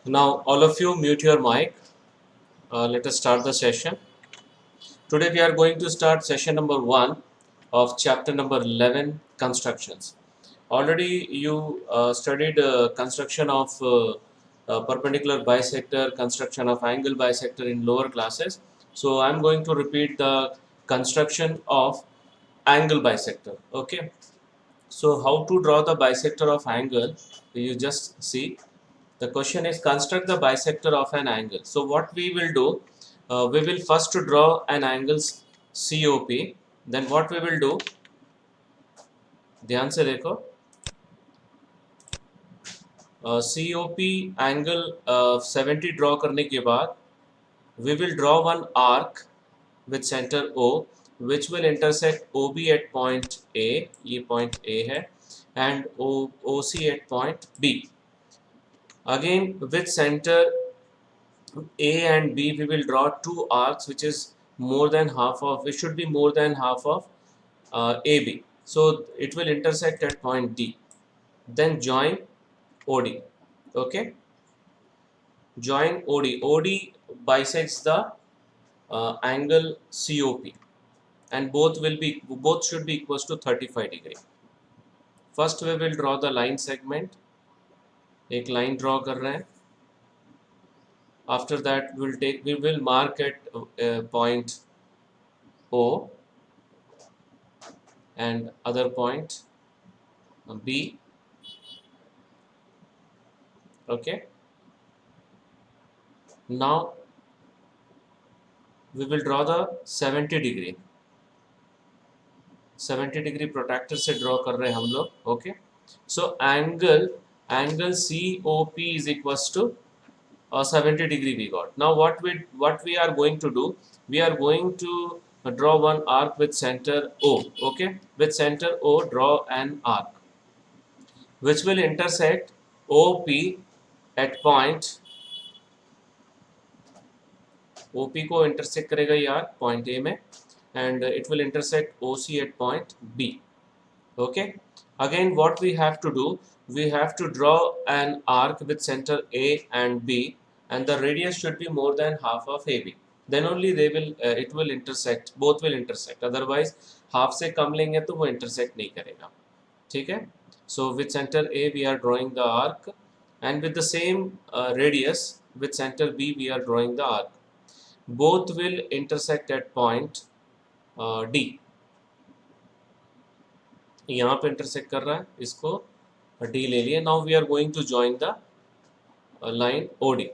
Now, all of you mute your mic. Let us start the session. Today, we are going to start session number 1 of chapter number 11 constructions. Already, you studied construction of perpendicular bisector, construction of angle bisector in lower classes. So, I am going to repeat the construction of angle bisector. Okay. So, how to draw the bisector of angle? You just see. The question is construct the bisector of an angle. So what we will do, we will first draw an angle COP. Then what we will do, ध्यान से देखो, COP angle 70 draw करने के बाद we will draw one arc with center O which will intersect OB at point A, ये point A है, and OC at point B. Again with center A and B, we will draw two arcs which is more than half of, it should be more than half of AB. So it will intersect at point D. Then join OD. Okay, join OD. OD bisects the angle COP, and both should be equals to 35 degree. First we will draw the line segment. एक line draw कर रहे हैं. After that we will mark at point O and other point B. Okay, now we will draw the 70 degree protractor से draw कर रहे हैं हम लोग. Okay, so angle COP is equals to 70 degree we got. Now what we are going to do, we are going to draw one arc with center O. Okay, with center O draw an arc which will intersect OP at point OP को intersect करेगा ये arc point A में, and it will intersect OC at point B. Okay, again what we have to do, we have to draw an arc with center A and B, and the radius should be more than half of AB. Then only it will intersect, both will intersect. Otherwise half से कम लेंगे तो वो intersect नहीं करेगा. ठीक है. So with center A we are drawing the arc, and with the same radius with center B we are drawing the arc. Both will intersect at point D. यहाँ पे intersect कर रहा है, इसको D ले लिए. Now we are going to join the line OD.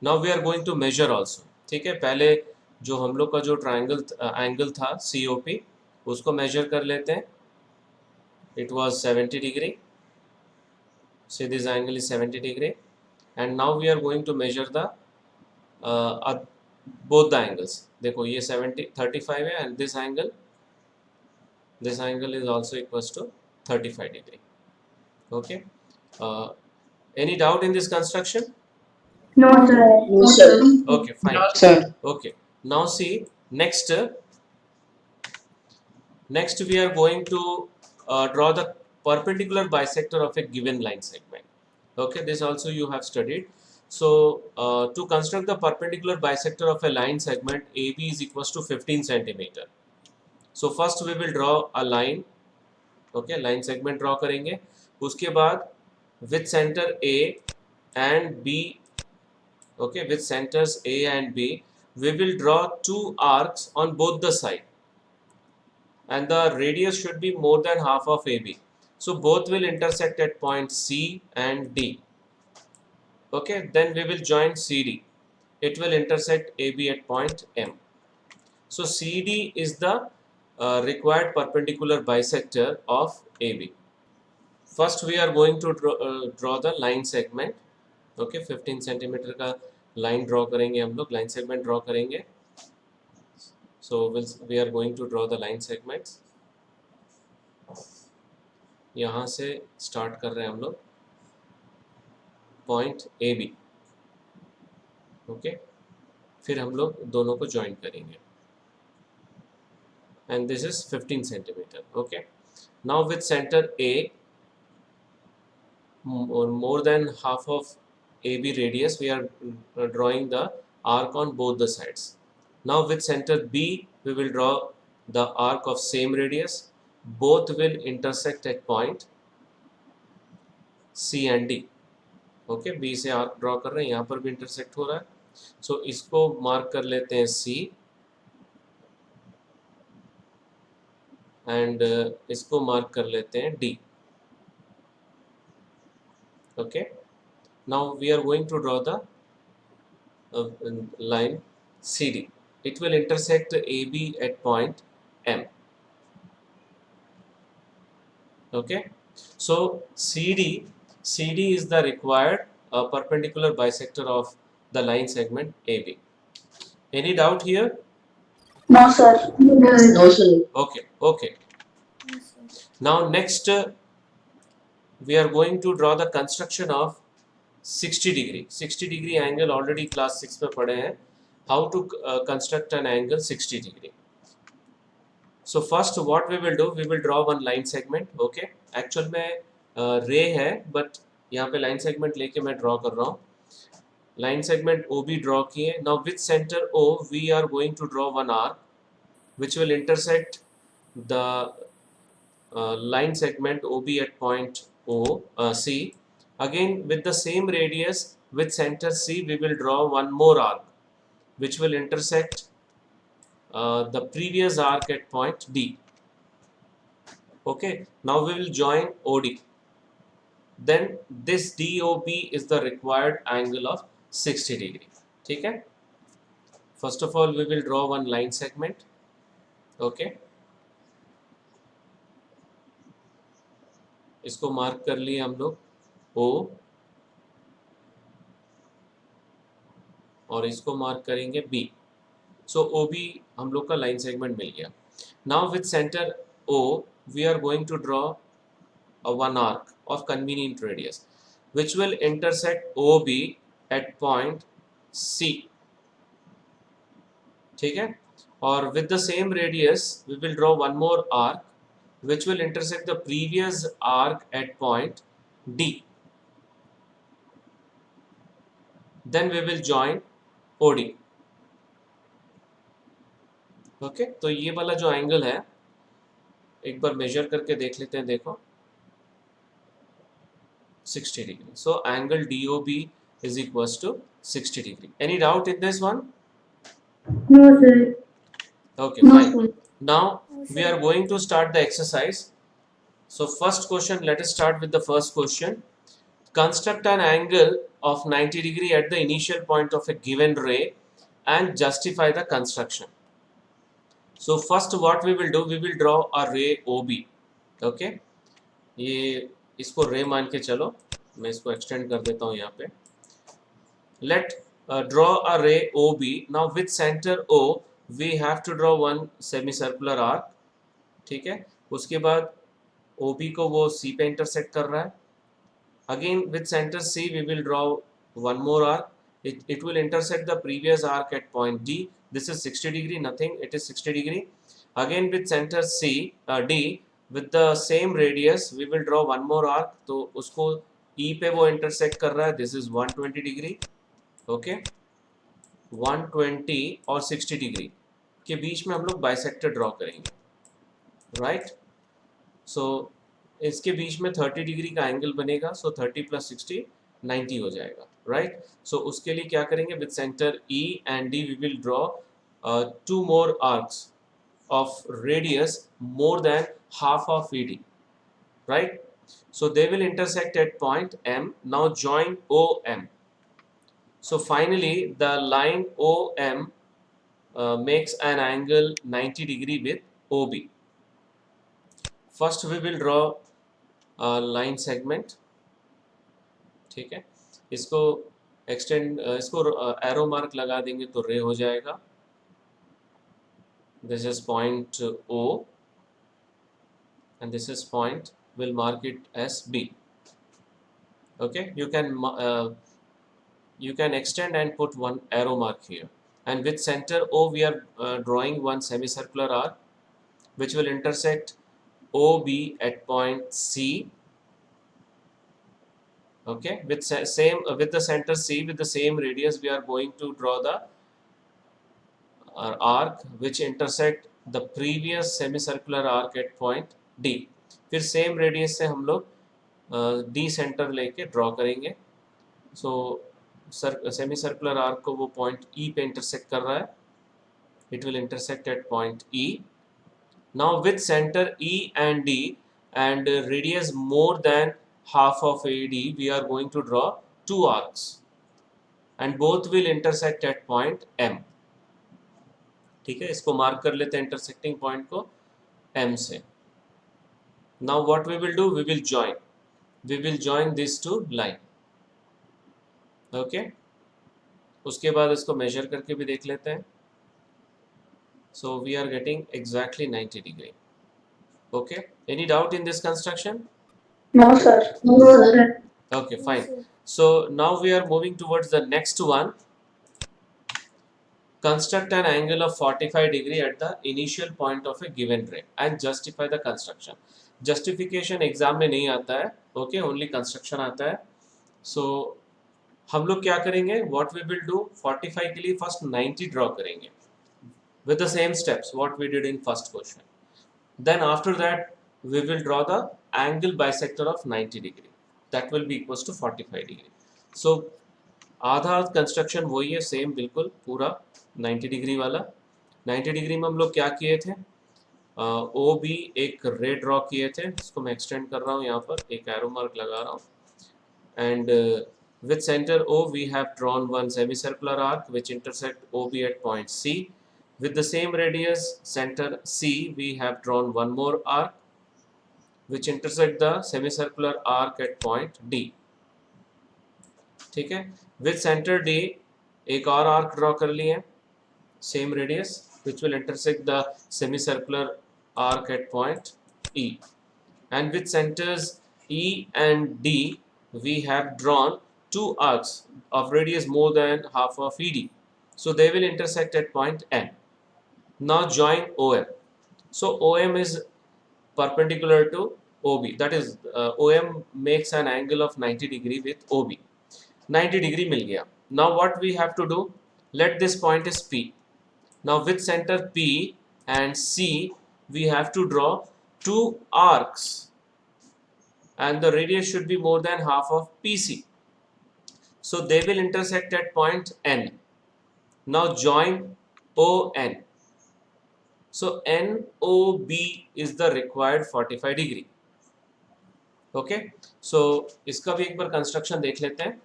Now we are going to measure also. ठीक है, पहले जो हम लोग का जो ट्राइंगल एंगल था COP उसको मेजर कर लेते हैं. It was 70 degree. See, this angle is 70 degree, and now we are going to measure the both the angles. देखो ये 35 है, and this angle is also equals to 35 degree. Okay, any doubt in this construction? No, sir. No, sir. Okay, fine. No, sir. Okay, now see, next we are going to draw the perpendicular bisector of a given line segment. Okay, this also you have studied. So to construct the perpendicular bisector of a line segment, AB is equals to 15 centimeter. So first we will draw a line. Okay, line segment draw करेंगे. उसके बाद with center A and B, okay, with centers A and B, we will draw two arcs on both the side, and the radius should be more than half of AB. So both will intersect at point C and D. Okay, then we will join CD. It will intersect AB at point M. So CD is the required perpendicular bisector of AB. First we are going to draw the line segment. Okay, 15 centimeter का line draw करेंगे हम लोग, line segment draw करेंगे. So we are going to draw the line segments. यहाँ से start कर रहे हैं हम लोग point AB. Okay, फिर हम लोग दोनों को join करेंगे, and this is 15 centimeter. Okay, now with center A more than half of AB radius, we are drawing the arc on both the sides. Now with center B, we will draw the arc of same radius. Both will intersect at point C and D. Okay, B से arc draw कर रहे हैं, यहाँ पर भी intersect हो रहा है. सो इसको मार्क कर लेते हैं सी एंड इसको मार्क कर लेते हैं D. Okay, now we are going to draw the line CD. It will intersect AB at point M. Okay, so CD is the required perpendicular bisector of the line segment AB. Any doubt here? No, sir. No, sir. Okay. Now next we are going to draw the construction of 60 degree angle. Already class 6 में पढ़े हैं how to construct an angle 60 degree. So first what we will do, we will draw one line segment. Okay, actual में ray है but यहाँ पे line segment लेके मैं draw कर रहा हूँ. Line segment OB draw किए. Now with center O we are going to draw one arc which will intersect the line segment OB at point C. Again with the same radius with center C we will draw one more arc which will intersect the previous arc at point D. Okay, now we will join OD. Then this DOB is the required angle of 60 degree. ठीक है, first of all we will draw one line segment. Okay, इसको mark कर लिए हम लोग O और इसको mark करेंगे B. So OB हम लोग का लाइन सेगमेंट मिल गया. Now with center O we are going to draw a one arc of convenient radius which will intersect OB at point C. ठीक है, और with the same radius we will draw one more arc which will intersect the previous arc at point D. Then we will join OD. Okay, तो ये वाला जो angle है एक बार major करके देख लेते हैं. देखो 60 degree. So angle DOB is equals to 60 degree. Any doubt in this one? No, sir. Okay, No, fine. sir. Now we are going to start the exercise. So first question, let us start with the first question. Construct an angle of 90 degree at the initial point of a given ray and justify the construction. So first what we will do, we will draw a ray OB. Okay, ये इसको रे मान के चलो, मैं इसको extend कर देता हूँ यहाँ पे. Let draw a ray OB. Now with center O we have to draw one semicircular arc. ठीक है, उसके बाद OB को वो C पे इंटरसेक्ट कर रहा है. Again with center C we will draw one more arc. It will intersect the previous arc at point D. This is 60 degree, nothing, it is 60 degree. Again with center D with the same radius we will draw one more arc. तो उसको E पे वो intersect कर रहा है. This is 120 degree. Okay, 120 और 60 degree के बीच में हम लोग बाइसेक्टर ड्रॉ करेंगे. राइट, सो इसके बीच में 30 डिग्री का एंगल बनेगा. सो 30 प्लस 60 90 हो जाएगा. राइट, सो उसके लिए क्या करेंगे, with centre E and D we will draw two more arcs of radius more than half of ED. Right, so they will intersect at point M. Now join OM. So finally the line OM makes an angle 90 degree with OB. First we will draw a line segment. ठीक है, इसको extend, इसको arrow mark लगा देंगे तो रे हो जाएगा. This is point O and this is point, we'll mark it as B. Okay, you can extend and put one arrow mark here. And with center O we are drawing one semicircular arc which will intersect OB at point C. Okay, with same with the center C with the same radius, we are going to draw the arc which intersect the previous semicircular arc at point D. फिर same radius से हम लोग D centre लेके draw करेंगे. सो semi circular arc को वो point E पे intersect कर रहा है. It will intersect at point E. Now with center E and D and radius more than half of AD, we are going to draw two arcs and both will intersect at point M. ठीक है, इसको mark कर लेते हैं intersecting point को M से. Now what we will do, we will join these two line. Okay, उसके बाद इसको मेजर करके भी देख लेते हैं. So we are getting exactly 90 degree. Okay, any doubt in this construction? No, sir. No, sir. Okay, fine. So now we are moving towards the next one. Construct an angle of 45 degree at the initial point of a given ray and justify the construction. Justification exam में नहीं आता है. Okay, only construction आता है. So हम लोग क्या करेंगे? What we will do? 45 के लिए first 90 draw करेंगे with the same steps what we did in first question. Then after that we will draw the angle bisector of 90 degree. That will be equals to 45 degree. So आधा construction वही है, same बिल्कुल पूरा 90 degree वाला. 90 degree में हम लोग क्या किए थे? ओ बी एक रे ड्रॉ किए थे. इसको मैं एक्सटेंड कर रहा हूँ, यहाँ पर एक एरो मार्क लगा रहा हूँ. And with centre O we have drawn one semicircular arc which intersect O B at point C. With the same radius center C, we have drawn one more arc which intersect the semicircular arc at point D. ठीक है, with center D एक और arc draw कर लिए, same radius which will intersect the semicircular arc at point E. And with centers E and D, we have drawn two arcs of radius more than half of ED. So they will intersect at point N. Now join OM. So OM is perpendicular to OB. That is OM makes an angle of 90 degree with OB. 90 degree मिल गया. Now what we have to do? Let this point is P. Now with center P and C, we have to draw two arcs and the radius should be more than half of PC. So they will intersect at point N. Now join ON. So NOB is the required 45 degree. Okay, so इसका भी एक बार construction देख लेते हैं.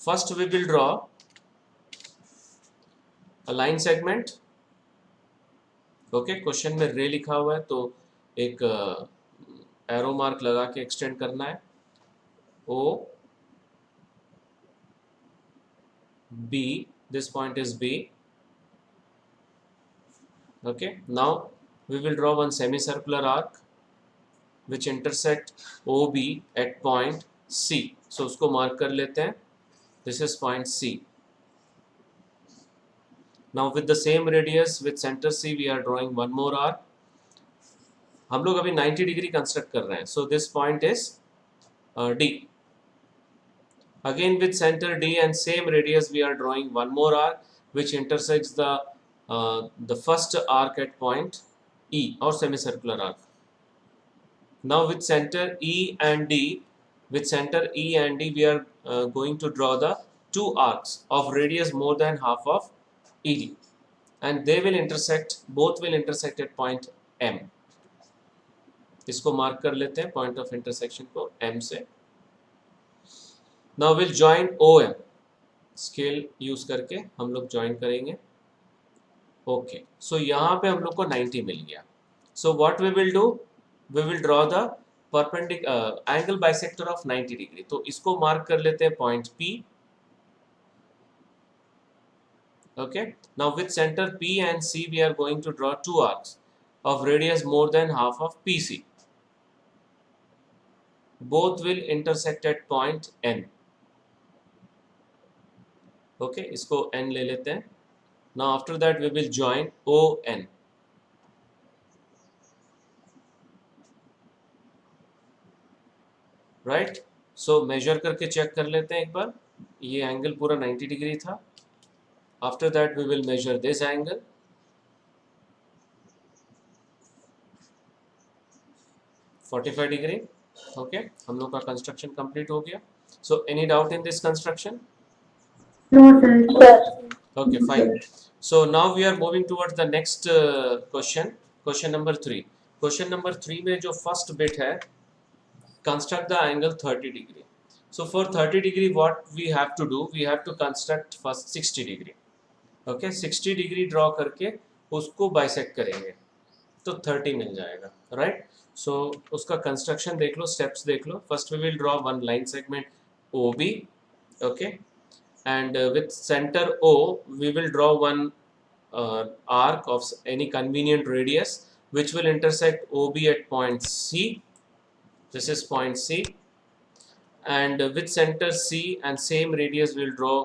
First we will draw a line segment. Okay, question में रे लिखा हुआ है तो एक एरो मार्क लगा के एक्सटेंड करना है. O B, this point is B. Okay, now we will draw one semicircular arc which intersect OB at point C. So उसको मार्क कर लेते हैं. This is point C. Now with the same radius with center C, we are drawing one more arc. हम लोग अभी 90 degree construct कर रहे हैं. So this point is D. Again with center D and same radius, we are drawing one more arc which intersects the first arc at point E or semicircular arc. Now with center E and D, with center E and D, we are going to draw the two arcs of radius more than half of ED, and they will intersect. Both will intersect at point M. इसको mark कर लेते हैं point of intersection को M से. Now we'll join OM. Scale use करके हम लोग join करेंगे. ओके, सो यहाँ पे हम लोग को 90 मिल गया. So what we will do, we will draw the perpendicular angle bisector of 90 degree. तो इसको मार्क कर लेते हैं point P. Okay, now with center P and C, we are going to draw two arcs of radius more than half of PC. Both will intersect at point N. Okay, इसको N ले लेते हैं. Now after that we will join ON. Right? So measure करके check कर लेते हैं एक बार. ये एंगल पूरा 90 डिग्री था. After that we will measure this angle. 45 degree. Okay, हम लोग का कंस्ट्रक्शन कंप्लीट हो गया. So any doubt in this construction? No, sir. Sir. Okay, fine. So now we are moving towards the next question. Question number 3. Question number 3 में जो first bit है, construct the angle 30 degree. So for 30 degree what we have to do? We have to construct first 60 degree. Okay, 60 degree draw करके उसको bisect करेंगे तो 30 मिल जाएगा, right? So उसका construction देख लो, steps देख लो. First we will draw one line segment OB. Okay, and with center O we will draw one arc of any convenient radius which will intersect OB at point C. This is point C, and with center C and same radius we'll draw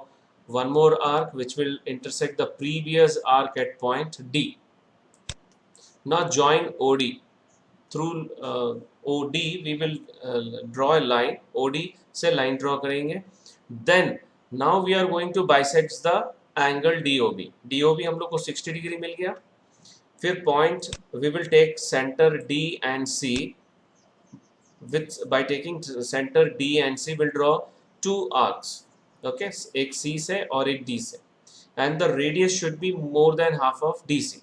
one more arc which will intersect the previous arc at point D. Now join OD through OD. We will draw a line. OD से line draw करेंगे. Then now we are going to bisect the angle DOB. DOB हम लोग को 60 degree मिल गया. फिर point we will take center D and C. With by taking center D and C we'll draw two arcs. Okay, एक C से और एक D से, and the radius should be more than half of DC.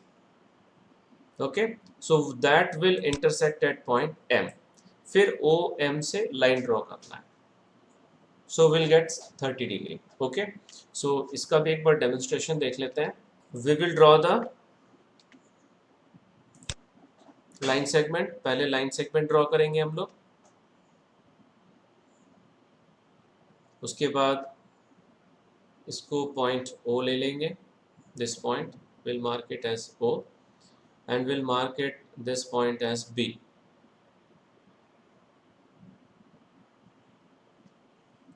Okay, so that will intersect at point M. फिर OM से line draw करना है. So we'll get 30 degree. Okay, so इसका भी एक बार demonstration देख लेते हैं. We will draw the line segment. पहले line segment draw करेंगे हम लोग. उसके बाद इसको point O ले लेंगे. This point we'll mark it as O, and we'll mark it this point as B.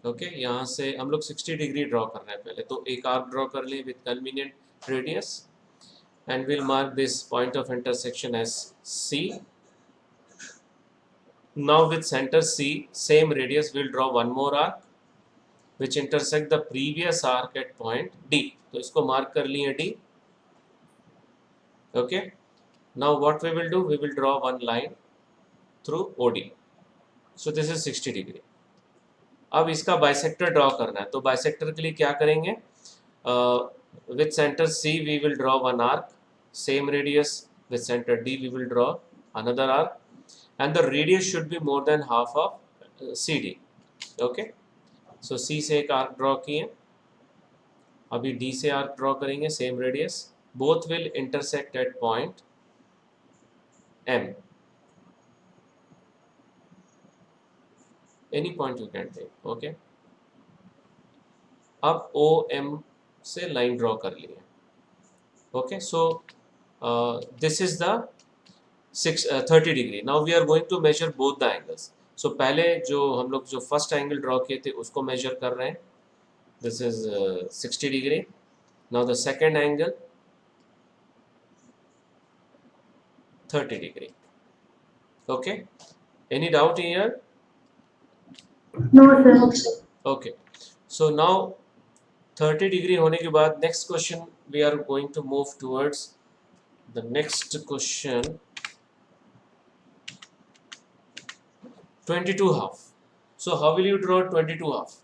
Okay, यहाँ से हम लोग 60 डिग्री ड्रॉ कर रहे हैं. पहले तो एक आर्क ड्रॉ कर लें with convenient radius, and will mark this point of intersection as C. Now with centre C, same radius, will draw one more arc which intersect the previous arc at point D. तो इसको mark कर लिए D. Okay, now what we will do, we will draw one line through OD. So this is 60 degree. अब इसका bisector draw करना है, तो bisector के लिए क्या करेंगे, with centre C we will draw one arc, same radius. With centre D we will draw another arc, and the radius should be more than half of CD. Okay, so C से एक arc draw किए. अभी D से arc draw करेंगे, same radius. Both will intersect at point M. Any point you can take. Okay, अब OM से line draw कर लिए. Okay, so this is the 30 degree. Now we are going to measure both the angles. So पहले जो हम लोग जो first angle draw किए थे उसको मेजर कर रहे हैं. This is 60 degree. Now the second angle 30 degree. Okay, any doubt here? No, sir. Okay, so now 30 degree होने के बाद next question we are going to move towards the next question. 22 half. So how will you draw 22 half?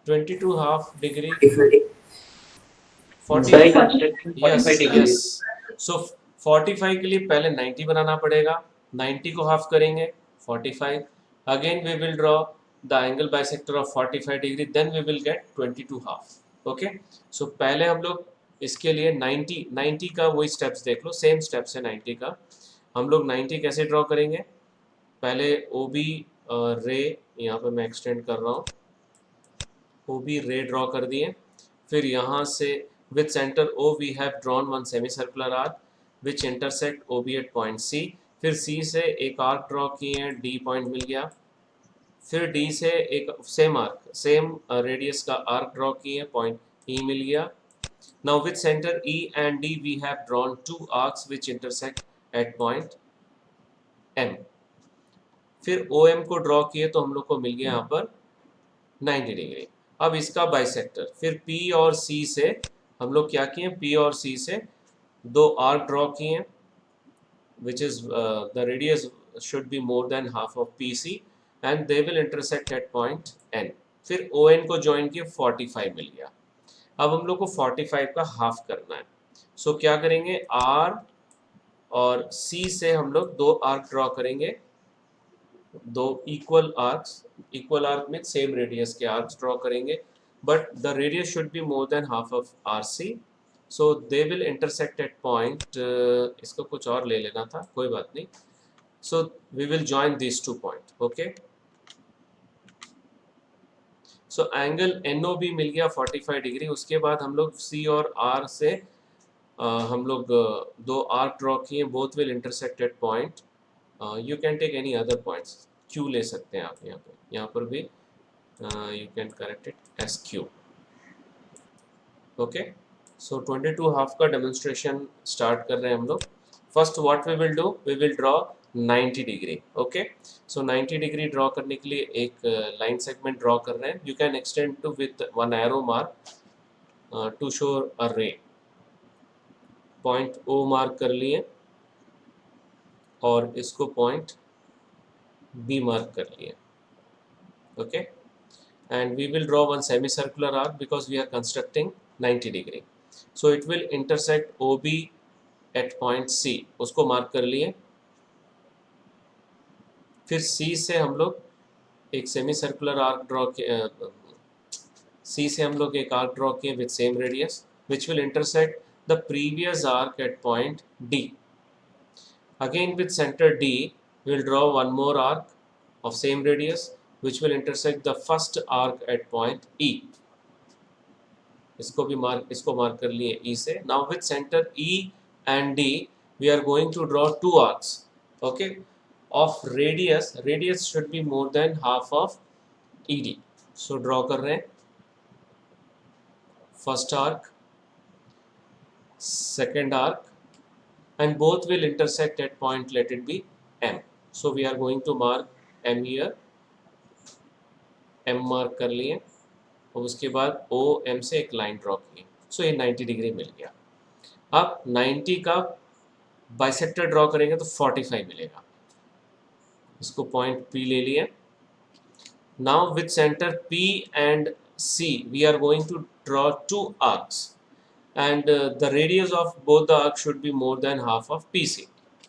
22 half degree. 40. Sorry, construction Yes, 45 degree. yes. So 45 के लिए पहले 90 बनाना पड़ेगा. 90 को half करेंगे 45. Again we will draw the angle bisector of 45 degree. Then we will get 22 half. Okay. So पहले हम लोग इसके लिए 90 का वही स्टेप्स देख लो. सेम स्टेप्स है 90 का. हम लोग 90 कैसे ड्रॉ करेंगे, पहले OB रे, यहाँ पे मैं एक्सटेंड कर रहा हूँ, OB रे ड्रॉ कर दिए. फिर यहाँ से with center O we have drawn one semicircular arc which intersect OB at point C. फिर C से एक आर्क ड्रॉ किए हैं, D पॉइंट मिल गया. फिर D से एक सेम आर्क, सेम रेडियस का आर्क ड्रॉ किए हैं, पॉइंट E मिल गया. Now with center E and D we have drawn two arcs which intersect at point M। फिर OM को ड्रॉ किए तो हम लोग को मिल गया यहाँ पर 90 डिग्री। अब इसका बाइसेक्टर, फिर P और C से हम लोग क्या किए, P और C से दो आर्क ड्रॉ किए, which is the radius should be more than half of PC and they will intersect at point N। फिर ON को ज्वाइन किए, 45 मिल गया। अब हम लोग को 45 का हाफ करना है, सो क्या करेंगे, R और C से हम लोग दो आर्क ड्रॉ करेंगे, दो इक्वल आर्क में सेम रेडियस के आर्क्स ड्रॉ करेंगे, but the radius should be more than half of RC, so they will intersect at point, इसको कुछ और ले लेना था, कोई बात नहीं, so we will join this two point. Okay, so angle NOB मिल गया 45 डिग्री। उसके बाद हम लोग C और R से हम लोग दो आर्क ड्रॉ किए, both will intersect at point, you can take any other points, Q ले सकते हैं आप यहाँ पर भी you can correct it as Q। Okay, so 22 half का डेमोन्स्ट्रेशन स्टार्ट कर रहे हैं हम लोग। First what we will do, we will draw 90 degree. Okay, so 90 degree draw करने के लिए एक लाइन सेगमेंट ड्रॉ कर रहे हैं, you can extend to with one arrow mark to show a ray. Point O mark कर लिए और इसको पॉइंट B मार्क कर लिए। Okay, and we will draw one semicircular arc because we are constructing 90 degree, so it will intersect OB at point C, उसको mark कर लिए। फिर C से हम लोग एक सेमी सर्कुलर आर्क ड्रॉ किए, C से हम लोग एक आर्क ड्रॉ किए with same radius which will intersect the previous arc at point D. Again with center D, we will draw one more arc of same radius which will intersect the first arc at point E. इसको mark कर लिए E से। Now with center E and D, we are going to draw two arcs, okay, of radius. Radius should be more than half of ED. So draw कर रहे हैं first arc, second arc, and both will intersect at point, let it be M. So we are going to mark M here, M mark कर लिए और उसके बाद OM से एक लाइन ड्रॉ की, सो ये 90 डिग्री मिल गया। अब 90 का बाइसेक्टर ड्रॉ करेंगे तो 45 मिलेगा, इसको पॉइंट P ले लिए। Now with centre P and C we are going to draw two arcs and the radius of both the arcs should be more than half of PC।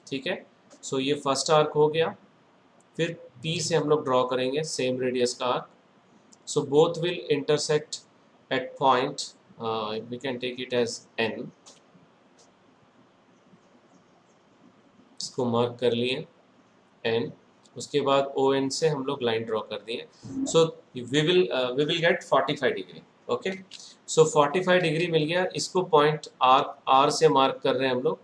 ठीक है, सो ये first arc हो गया। फिर P से हम लोग ड्रॉ करेंगे सेम रेडियस का arc, so both will intersect at point, we can take it as N, इसको मार्क कर लिए N। उसके बाद ON से हम लोग लाइन ड्रॉ कर दिए, so we will get 45 degree. Okay, so 45 degree मिल गया, इसको पॉइंट R से मार्क कर रहे हैं हम लोग।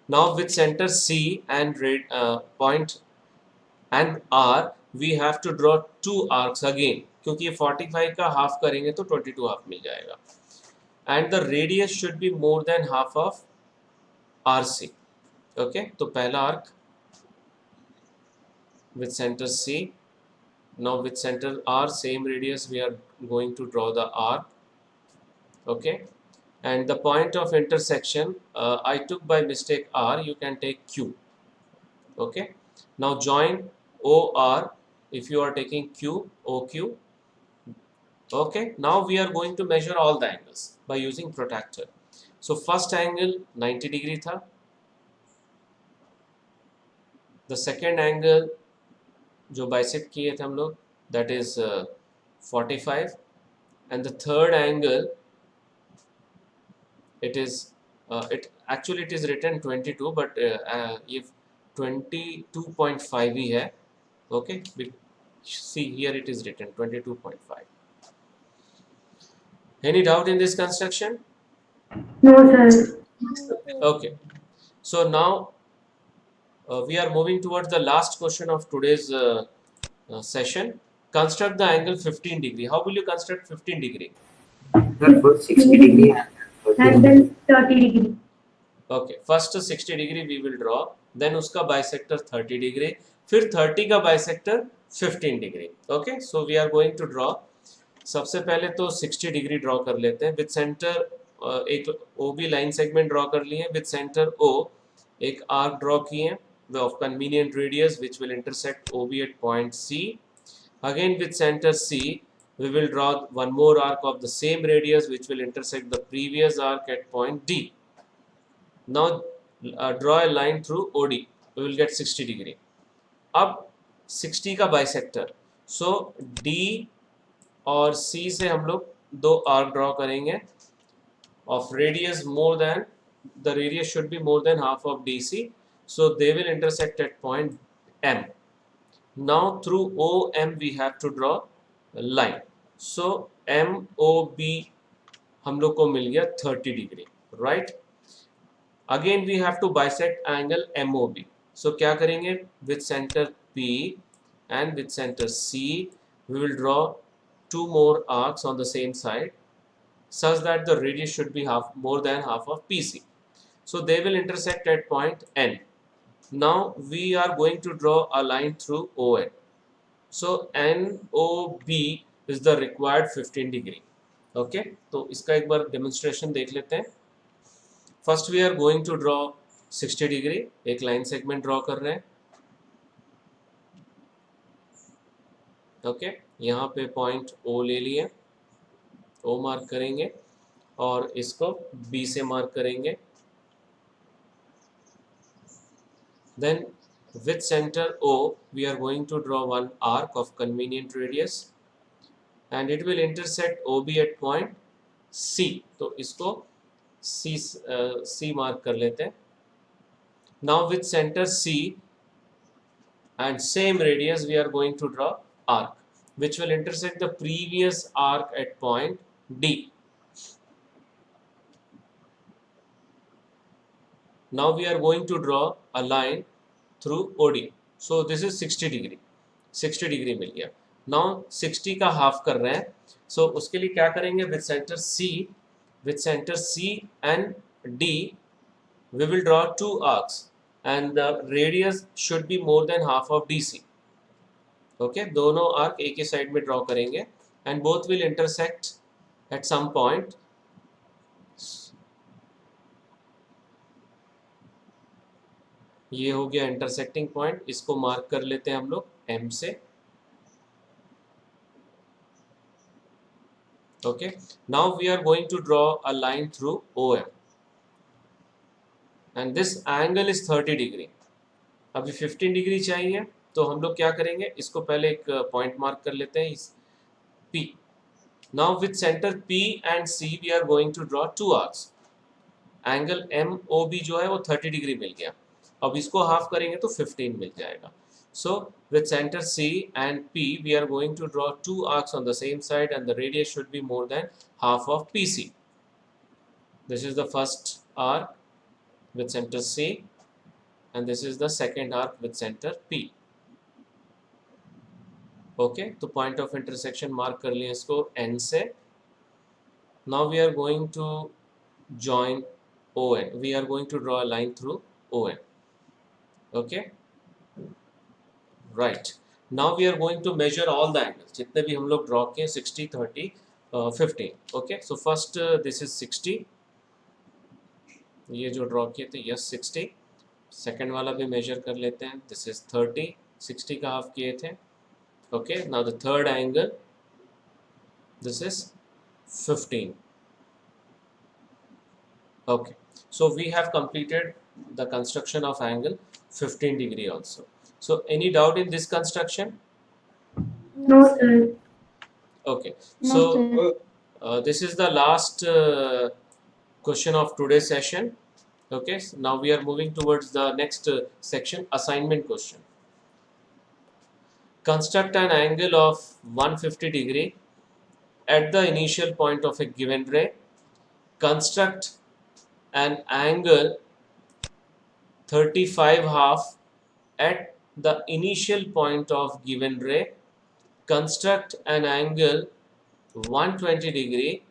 Now with centre C and point and R we have to draw two arcs again, क्योंकि ये 45 का हाफ करेंगे तो 22 हाफ मिल जाएगा, and the radius should be more than half of RC। Okay, तो पहला arc with center C, now with center R same radius we are going to draw the arc, okay, and the point of intersection I took by mistake R, you can take Q। Okay, now join OR if you are taking Q, OQ। Okay, now we are going to measure all the angles by using protractor। So first angle 90 degree था, the second angle जो bisect किए थे हम लोग that is 45, and the third angle it is it is written 22 but if 22.5 ही है, okay, see here it is written 22.5। any doubt in this construction? No, sir. Okay, so now we are moving towards the last question of today's session. Construct the angle 15 degree. How will you construct 15 degree? Sir, for 60 degree and 30 And degree. then 30 degree. Okay, first 60 degree we will draw, then उसका bisector 30 degree, फिर 30 का bisector 15 degree. Okay, so we are going to draw. सबसे पहले तो 60 degree draw कर लेते हैं with centre. एक O B line segment draw कर लिए विद सेंटर ओ. एक आर्क ड्रॉ किए of convenient radius which will intersect OB at point C. Again with center C, we will draw one more arc of the same radius which will intersect the previous arc at point D. Now draw a line through OD. We will get 60 degree. अब 60 का bisector, सो D और C से हम लोग दो arc draw करेंगे of radius more than, the radius should be more than half of DC, so they will intersect at point M. Now through OM we have to draw a line, so MOB हम लोग को मिल गया 30 degree, right. Again we have to bisect angle MOB, सो क्या करेंगे with centre P and with center C we will draw two more arcs on the same side such that the radius should be more than half of PC. So they will intersect at point N. Now we are going to draw a line through ON. So NOB is the required 15 degree. Okay, तो इसका एक बार demonstration देख लेते हैं. First we are going to draw 60 degree. एक line segment draw कर रहे हैं. Okay, यहाँ पे point O ले लिए, O मार्क करेंगे और इसको B से मार्क करेंगे. Then with center O we are going to draw one arc of convenient radius and it will intersect OB at point C. तो इसको C मार्क कर लेते हैं. Now with center C and same radius we are going to draw arc which will intersect the previous arc at point D. Now we are going to draw a line through OD. So this is 60 degree. 60 degree मिल गया. Now 60 का half कर रहे हैं, so उसके लिए क्या करेंगे with center C and D we will draw two arcs and the radius should be more than half of DC. Okay, दोनों आर्क एक ही साइड में ड्रॉ करेंगे and both will intersect at some point. ये हो गया intersecting point, इसको mark कर लेते हैं हम लोग M से. Okay, now we are going to draw a line through OM and this angle is 30 degree. अभी 15 डिग्री चाहिए, तो हम लोग क्या करेंगे, इसको पहले एक पॉइंट मार्क कर लेते हैं P. Now with centre P and C we are going to draw two arcs. Angle MOB जो है वो 30 डिग्री मिल गया. अब इसको हाफ करेंगे तो 15 मिल जाएगा. So with center C and P we are going to draw two arcs on the same side and the radius should be more than half of PC. This is the first arc with center C and this is the second arc with center P. Okay, तो point of intersection mark कर लिए इसको N से. Now we are going to join ON. We are going to draw a line through ON. Okay, right. Now we are going to measure all the angles जितने भी हम लोग draw किए 60, 30, 15. Okay, so first this is 60. ये जो draw किए थे yes 60. Second वाला भी मेजर कर लेते हैं. This is 30. 60 का हाफ किए थे. Okay, now the third angle, this is 15. Okay, so we have completed the construction of angle 15 degree also. So any doubt in this construction? No, sir. Okay, No, so sir. this is the last question of today's session. Okay, so now we are moving towards the next section, assignment question. Construct an angle of 150 degree at the initial point of a given ray. Construct an angle 35 half at the initial point of given ray. Construct an angle 120 degree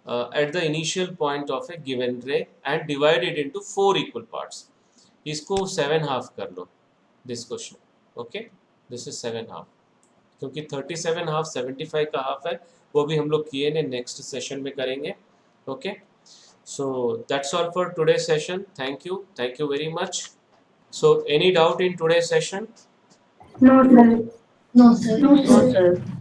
at the initial point of a given ray and divide it into 4 equal parts. इसको 7 half कर लो this question. Okay, this is 7 half. क्योंकि 37 half 75 का half है, वो भी हम लोग किए ने नेक्स्ट सेशन में करेंगे. Okay, so that's all for today session. Thank you very much. So any doubt in today session? No, sir. No, sir. No, No, sir. sir.